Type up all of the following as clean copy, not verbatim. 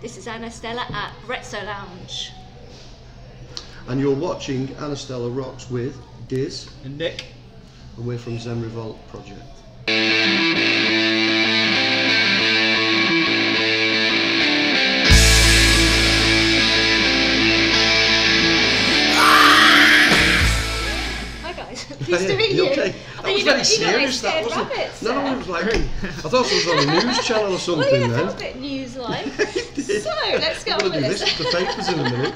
This is Anastella at Brezo Lounge. And you're watching Anastella Rocks with Diz and Nick. And we're from Zen Revolt Project. Nice to meet you. Okay. That was very serious, that wasn't it? No, it was like, I thought it was on a news channel or something. Well, yeah, then. that was a bit news-like. So, let's get on with this with the papers in a minute.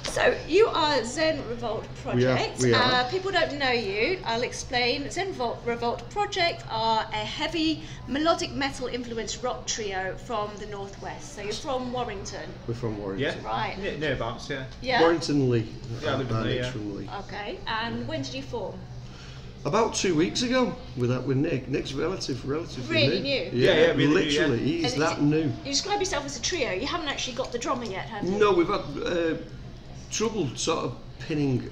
So, you are Zen Revolt Project. We are. People don't know you. I'll explain. Zen Revolt Project are a heavy melodic metal influenced rock trio from the Northwest. So, you're from Warrington. We're from Warrington. Yeah. Right. Nearabouts, yeah. Yeah. Warrington Lee. Yeah, I live in Lee, yeah. From Lee. Okay. And when did you form? About 2 weeks ago with Nick. Nick's relatively really new. new. Yeah, really literally, new, he's that new. You describe yourself as a trio. You haven't actually got the drummer yet, have you? No, we've had trouble sort of pinning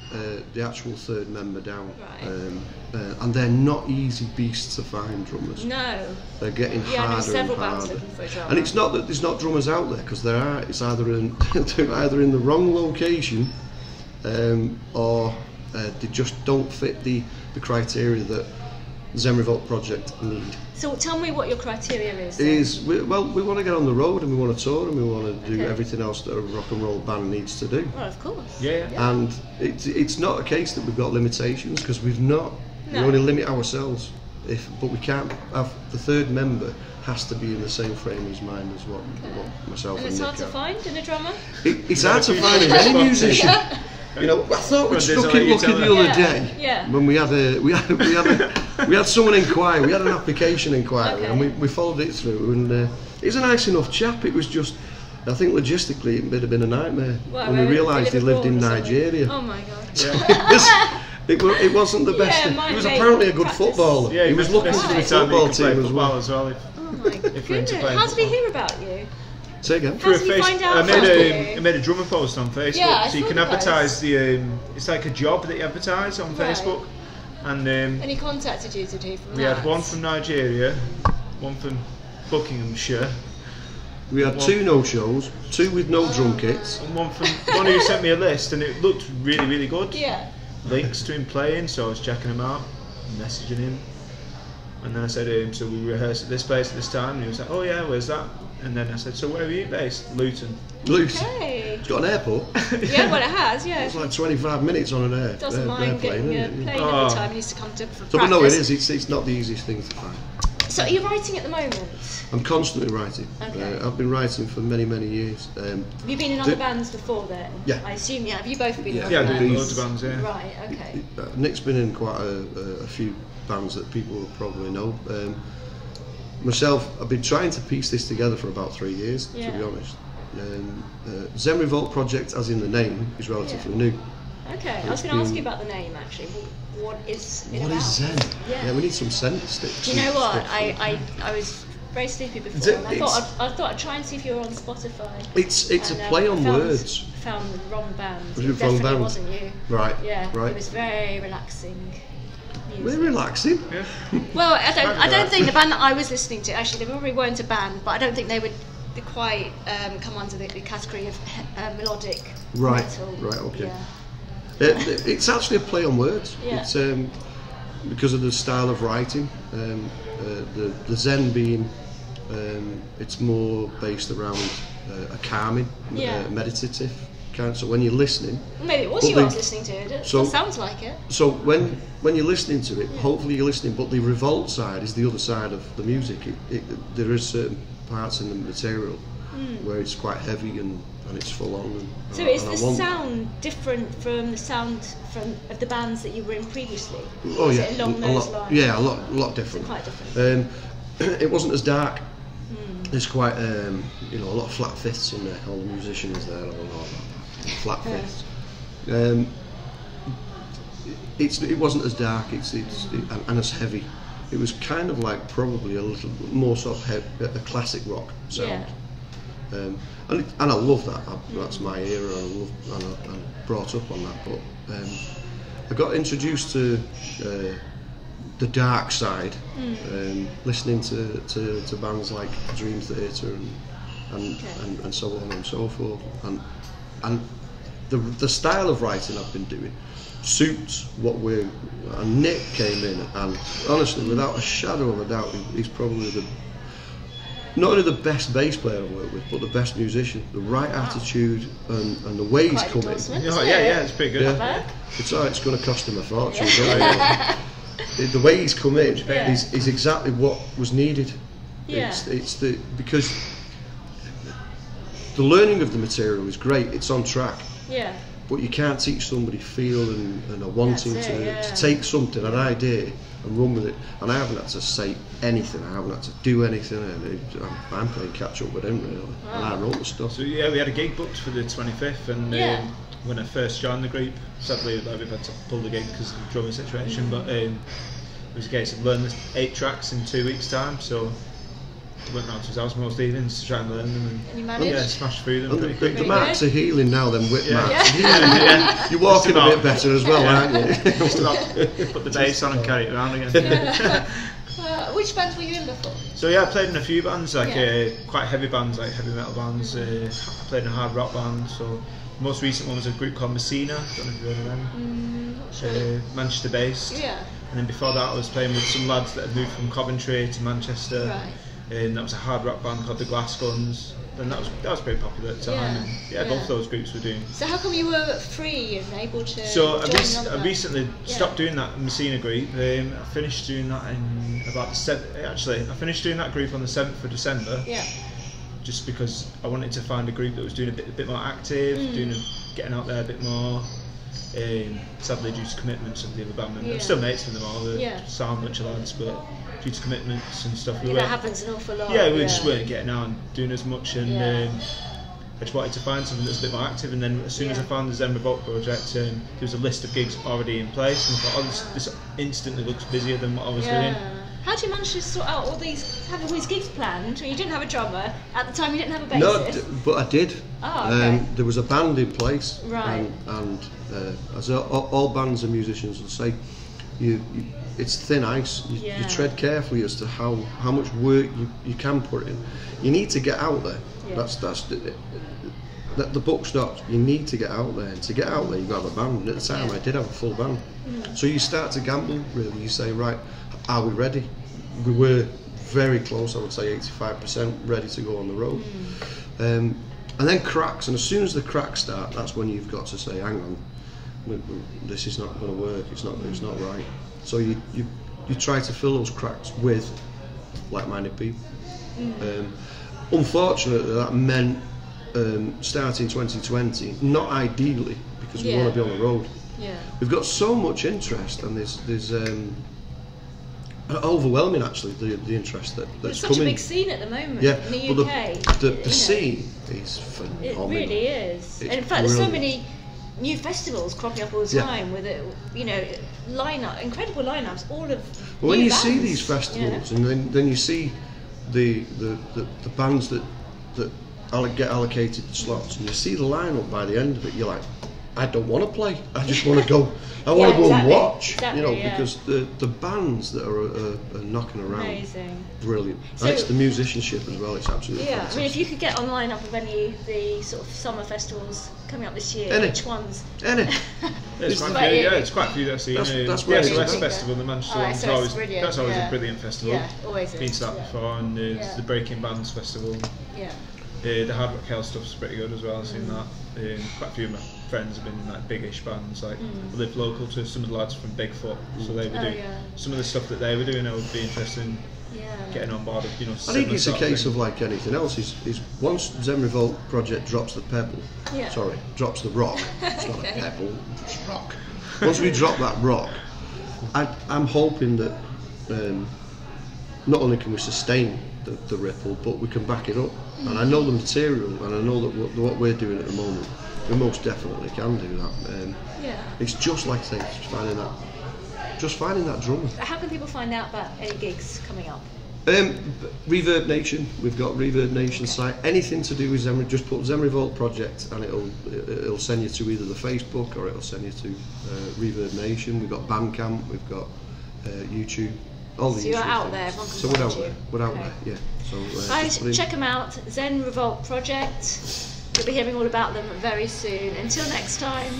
the actual third member down. Right. And they're not easy beasts to find, drummers. No. They're getting I know harder several and bands harder. looking for a drummer. And it's not that there's not drummers out there, because there are. It's either they're either in the wrong location, or they just don't fit the criteria that Zen Revolt Project need. So tell me what your criteria is. We want to get on the road and we want to tour and we want to do everything else that a rock and roll band needs to do. Well, of course. Yeah. And it's not a case that we've got limitations, because we've not. No. We only limit ourselves. But we can't have the third member has to be in the same frame as mine as what myself and And it's Nick hard to are. find in a drummer? It's hard to find in any musician. You know, I thought we'd stuck it lucky the other day when we had someone inquire. We had an application inquiry and we followed it through, and he's a nice enough chap. It was just, I think logistically it would have been a nightmare when we realised he lived in Nigeria. Oh my god! So it wasn't the best thing. He was apparently a good footballer. Yeah, he was looking for the football team as well. Oh my goodness! How did he hear about you? Say again. How did you find out? I made a drummer post on Facebook, yeah, so you can advertise it's like a job that you advertise on Facebook. And he contacted you, did he? We had one from Nigeria, one from Buckinghamshire. We had two no-shows, two with no drum kits, and one who sent me a list, and it looked really, really good. Yeah. Links to him playing, so I was checking him out, messaging him, and then I said to him, so we rehearse at this place at this time, and he was like, oh yeah, where's that? And then I said, so where are you based? Luton. Okay. It's got an airport. Yeah, well it has, yeah. It's like 25 minutes on an air. Doesn't mind getting a plane every time he needs to come to practice. But no, it is. It's not the easiest thing to find. So are you writing at the moment? I'm constantly writing. Okay. I've been writing for many, many years. Have you been in other bands before then? Yeah. I assume, yeah. Have you both been in other Yeah, bands? I've been in loads of bands, yeah. Right, okay. Nick's been in quite a few bands that people will probably know. Myself, I've been trying to piece this together for about 3 years, to be honest. Zen Revolt Project, as in the name, is relatively new. Okay, I was going to ask you about the name actually. What is it about? What is Zen? Yeah, we need some Zen sticks. Do you know what? I was very sleepy before, and I thought I'd try and see if you were on Spotify. It's a play on words. Found the wrong band. Was It it wrong definitely band? wasn't you. Right. Yeah. Right. It was very relaxing. Music. We're relaxing. Yeah. Well, I don't think the band that I was listening to, actually, they probably weren't a band, but I don't think they would quite come under the category of melodic metal. Right, okay. Yeah. It's actually a play on words. Yeah. It's because of the style of writing. The Zen being, it's more based around a calming, meditative kind. So when you're listening, maybe it was you I was listening to. It sounds like it. So when you're listening to it, hopefully you're listening. But the revolt side is the other side of the music. There is certain parts in the material where it's quite heavy and it's full on. So is the sound different from the sound of the bands that you were in previously? Oh yeah, it along those lines? Yeah, a lot different. Quite different. It wasn't as dark. There's quite a lot of flat fifths in there. All the musicians there, I don't know about that. Flat fifths. It wasn't as dark. And as heavy. It was kind of like probably a little more sort of a classic rock sound. Yeah. And I love that. That's my era. I'm brought up on that. But I got introduced to the dark side, listening to bands like Dream Theater and so on and so forth. And the style of writing I've been doing suits what we're. And Nick came in, and honestly, without a shadow of a doubt, he's probably not only the best bass player I've worked with, but the best musician. The right attitude and the way he's come in. Yeah, it's pretty good. Yeah. It's going to cost him a fortune. The way he's come in is exactly what was needed. Yeah. Because the learning of the material is great. It's on track. Yeah. But you can't teach somebody feel and a wanting to take something, an idea, and run with it. And I haven't had to say anything. I haven't had to do anything. And I'm playing catch up with him really. Wow. And I wrote the stuff. So yeah, we had a gig booked for the 25th, and when I first joined the group, sadly we've had to pull the gig because of the drumming situation. But it was a case of learning 8 tracks in 2 weeks' time. So I went round to his house most evenings to try and learn them, and you managed? Yeah, smashed through them pretty quickly. The marks are healing now, then whip marks. Yeah. You're walking a bit better as well, aren't you? Just about put the bass on and carry it around again. Which bands were you in before? So yeah, I played in a few bands, like quite heavy bands, like heavy metal bands. I played in a hard rock band. So the most recent one was a group called Messina. Don't know if you've heard of them. Not sure. Manchester based. Yeah. And then before that, I was playing with some lads that had moved from Coventry to Manchester. Right. And that was a hard rock band called the Glass Guns, and that was pretty popular at the time. Yeah. And both those groups were doing. So how come you were free and able to? So join I recently stopped doing that Messina group. I finished doing that in about I finished doing that group on the 7th of December. Yeah. Just because I wanted to find a group that was doing a bit more active, getting out there a bit more. Sadly, due to commitments of the other band members, I'm still mates with them all. They're sound bunch of lads, but due to commitments and stuff, that happens an awful lot. Yeah, we just weren't getting out and doing as much, and I just wanted to find something that's a bit more active. And then as soon as I found the Zen Revolt Project, there was a list of gigs already in place, and I thought, oh, this instantly looks busier than what I was doing. How do you manage to sort out have all these gigs planned? You didn't have a drummer at the time. You didn't have a bassist. No, but I did. Oh, okay. There was a band in place, right? And as all bands and musicians will say, it's thin ice. You tread carefully as to how much work you can put in. You need to get out there. That's the book stops. You need to get out there, and to get out there, you've got to have a band. And at the time, I did have a full band. So you start to gamble. Really, you say, right, are we ready? We were very close. I would say 85% ready to go on the road. And then cracks, and as soon as the cracks start, that's when you've got to say, hang on, this is not going to work. It's not right. So you try to fill those cracks with like-minded people. Unfortunately, that meant starting 2020, not ideally, because we want to be on the road. We've got so much interest, and there's overwhelming actually the interest that's There's coming. such a big scene at the moment in the UK. The scene is phenomenal. It really is. It's and in fact, brilliant. there's so many new festivals cropping up all the time with incredible lineups, all of. Well, when you bands. see these festivals, and then you see the bands that get allocated the slots, and you see the lineup by the end of it, you're like, I don't want to play. I just want to go. I want to go and watch. Because the bands that are knocking around, amazing, brilliant. And it's the musicianship as well. It's absolutely fantastic. I mean, if you could get on lineup of any of the sort of summer festivals coming up this year, which ones? Any. It's quite a few that I've seen. That's the where SOS Festival, the Manchester one, that's always a brilliant festival. Yeah, always is. Been to that before, and the Breaking Bands Festival. The Hard Rock Hell stuff's pretty good as well. I've seen that. Quite a few of my friends have been in like big-ish bands. Like I live local to some of the lads from Bigfoot, so they were doing some of the stuff that they were doing. I would be interested in getting on board. I think it's a case of like anything else. Is once Zen Revolt Project drops the pebble, drops the rock. It's not a pebble, it's rock. Once we drop that rock, I'm hoping that not only can we sustain the ripple, but we can back it up. And I know the material, and I know that what we're doing at the moment, we most definitely can do that. It's just like I say, just finding that drummer. How can people find out about any gigs coming up? Reverb Nation, we've got Reverb Nation site. Anything to do with Zen, just put Zen Revolt Project, and it'll send you to either the Facebook or it'll send you to Reverb Nation. We've got Bandcamp, we've got YouTube. All the so you're usual out things. there, everyone can So we're find out you. there. We're out Okay. there. Yeah. So Guys, just put in- check them out. Zen Revolt Project. You'll be hearing all about them very soon. Until next time.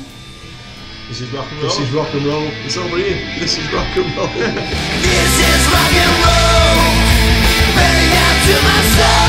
This is rock and roll. This is rock and roll. It's over here. This is rock and roll. This is rock and roll, burning out to my soul.